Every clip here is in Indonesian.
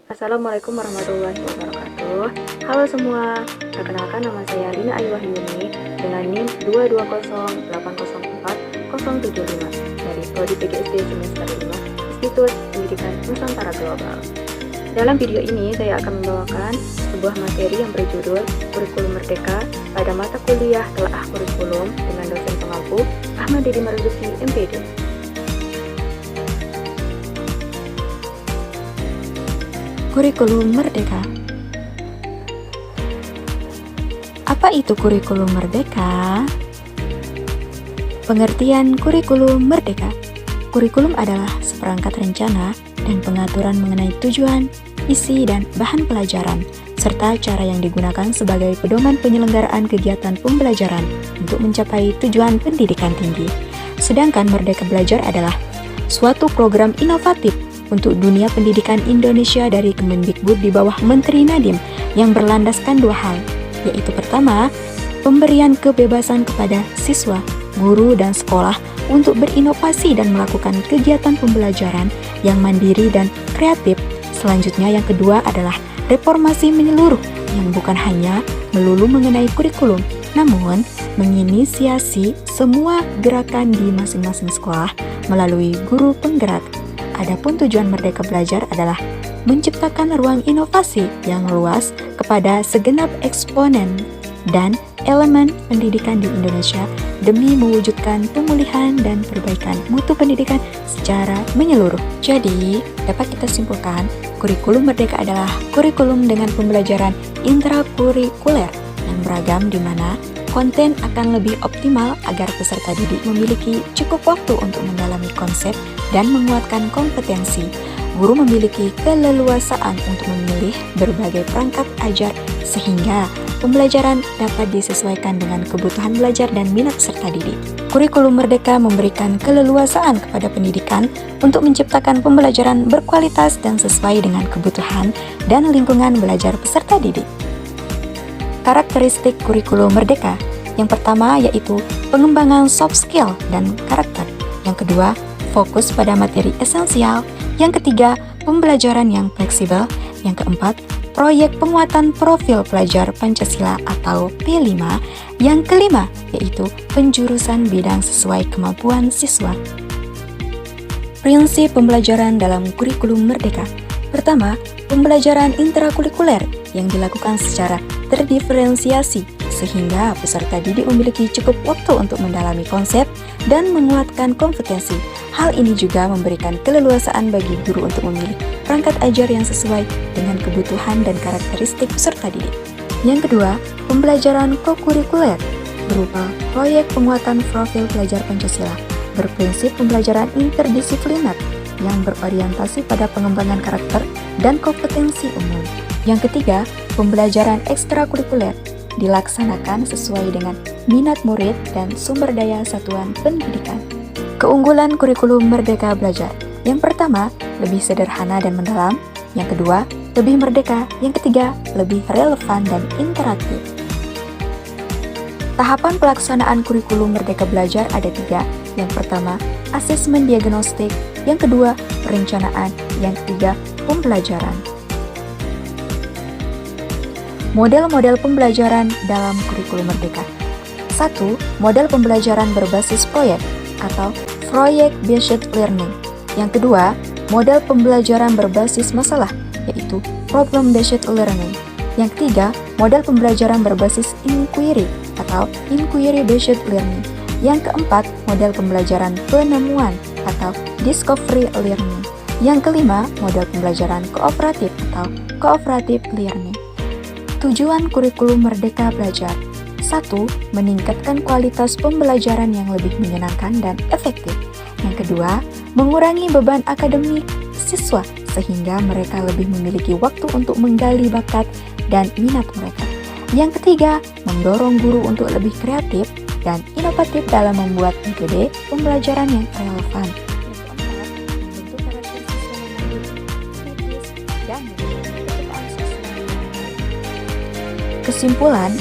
Assalamualaikum warahmatullahi wabarakatuh. Halo semua, perkenalkan nama saya Lina Ayu Wahyuni dengan NIM 220804075 dari Prodi PGSD semester 5 Institut Pendidikan Nusantara Global. Dalam video ini saya akan membawakan sebuah materi yang berjudul Kurikulum Merdeka pada mata kuliah Telaah Kurikulum dengan dosen pengampu Ahmad Didi Marzuki, MPD. Kurikulum Merdeka. Apa itu kurikulum merdeka? Pengertian kurikulum merdeka. Kurikulum adalah seperangkat rencana dan pengaturan mengenai tujuan, isi, dan bahan pelajaran, serta cara yang digunakan sebagai pedoman penyelenggaraan kegiatan pembelajaran untuk mencapai tujuan pendidikan tinggi. Sedangkan Merdeka Belajar adalah suatu program inovatif untuk dunia pendidikan Indonesia dari Kemendikbud di bawah Menteri Nadiem yang berlandaskan dua hal, yaitu pertama, pemberian kebebasan kepada siswa, guru, dan sekolah untuk berinovasi dan melakukan kegiatan pembelajaran yang mandiri dan kreatif. Selanjutnya yang kedua adalah reformasi menyeluruh yang bukan hanya melulu mengenai kurikulum, namun menginisiasi semua gerakan di masing-masing sekolah melalui guru penggerak. Adapun tujuan Merdeka Belajar adalah menciptakan ruang inovasi yang luas kepada segenap eksponen dan elemen pendidikan di Indonesia demi mewujudkan pemulihan dan perbaikan mutu pendidikan secara menyeluruh. Jadi, dapat kita simpulkan, kurikulum merdeka adalah kurikulum dengan pembelajaran intrakurikuler yang beragam di mana konten akan lebih optimal agar peserta didik memiliki cukup waktu untuk mendalami konsep dan menguatkan kompetensi. Guru memiliki keleluasaan untuk memilih berbagai perangkat ajar sehingga pembelajaran dapat disesuaikan dengan kebutuhan belajar dan minat peserta didik. Kurikulum merdeka memberikan keleluasaan kepada pendidikan untuk menciptakan pembelajaran berkualitas dan sesuai dengan kebutuhan dan lingkungan belajar peserta didik. Karakteristik kurikulum merdeka. Yang pertama yaitu pengembangan soft skill dan karakter. Yang kedua, fokus pada materi esensial. Yang ketiga, pembelajaran yang fleksibel. Yang keempat, proyek penguatan profil pelajar Pancasila atau P5. Yang kelima, yaitu penjurusan bidang sesuai kemampuan siswa. Prinsip pembelajaran dalam kurikulum merdeka. Pertama, pembelajaran intrakurikuler yang dilakukan secara terdiferensiasi sehingga peserta didik memiliki cukup waktu untuk mendalami konsep dan menguatkan kompetensi. Hal ini juga memberikan keleluasaan bagi guru untuk memilih perangkat ajar yang sesuai dengan kebutuhan dan karakteristik peserta didik. Yang kedua, pembelajaran kokurikuler berupa proyek penguatan profil pelajar Pancasila berprinsip pembelajaran interdisipliner yang berorientasi pada pengembangan karakter dan kompetensi umum. Yang ketiga, pembelajaran ekstrakurikuler dilaksanakan sesuai dengan minat murid dan sumber daya satuan pendidikan. Keunggulan kurikulum Merdeka Belajar. Yang pertama, lebih sederhana dan mendalam. Yang kedua, lebih merdeka. Yang ketiga, lebih relevan dan interaktif. Tahapan pelaksanaan kurikulum Merdeka Belajar ada tiga. Yang pertama, asesmen diagnostik. Yang kedua, perencanaan. Yang ketiga, pembelajaran. Model-model pembelajaran dalam kurikulum merdeka. 1. Model pembelajaran berbasis proyek atau project-based learning. Yang kedua, model pembelajaran berbasis masalah, yaitu problem-based learning. Yang ketiga, model pembelajaran berbasis inquiry atau inquiry-based learning. Yang keempat, model pembelajaran penemuan atau discovery learning. Yang kelima, model pembelajaran kooperatif atau cooperative learning. Tujuan kurikulum Merdeka Belajar. 1. Meningkatkan kualitas pembelajaran yang lebih menyenangkan dan efektif. Yang kedua, mengurangi beban akademik siswa sehingga mereka lebih memiliki waktu untuk menggali bakat dan minat mereka. Yang ketiga, mendorong guru untuk lebih kreatif dan inovatif dalam membuat metode pembelajaran yang relevan. Kesimpulan,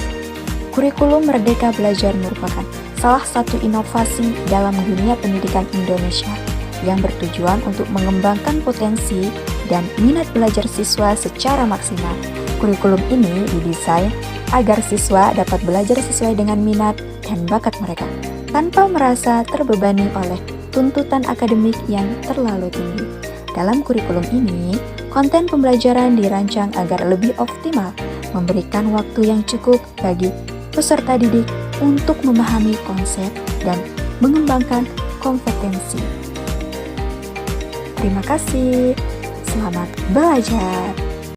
kurikulum Merdeka Belajar merupakan salah satu inovasi dalam dunia pendidikan Indonesia yang bertujuan untuk mengembangkan potensi dan minat belajar siswa secara maksimal. Kurikulum ini didesain agar siswa dapat belajar sesuai dengan minat dan bakat mereka, tanpa merasa terbebani oleh tuntutan akademik yang terlalu tinggi. Dalam kurikulum ini, konten pembelajaran dirancang agar lebih optimal, memberikan waktu yang cukup bagi peserta didik untuk memahami konsep dan mengembangkan kompetensi. Terima kasih, selamat belajar.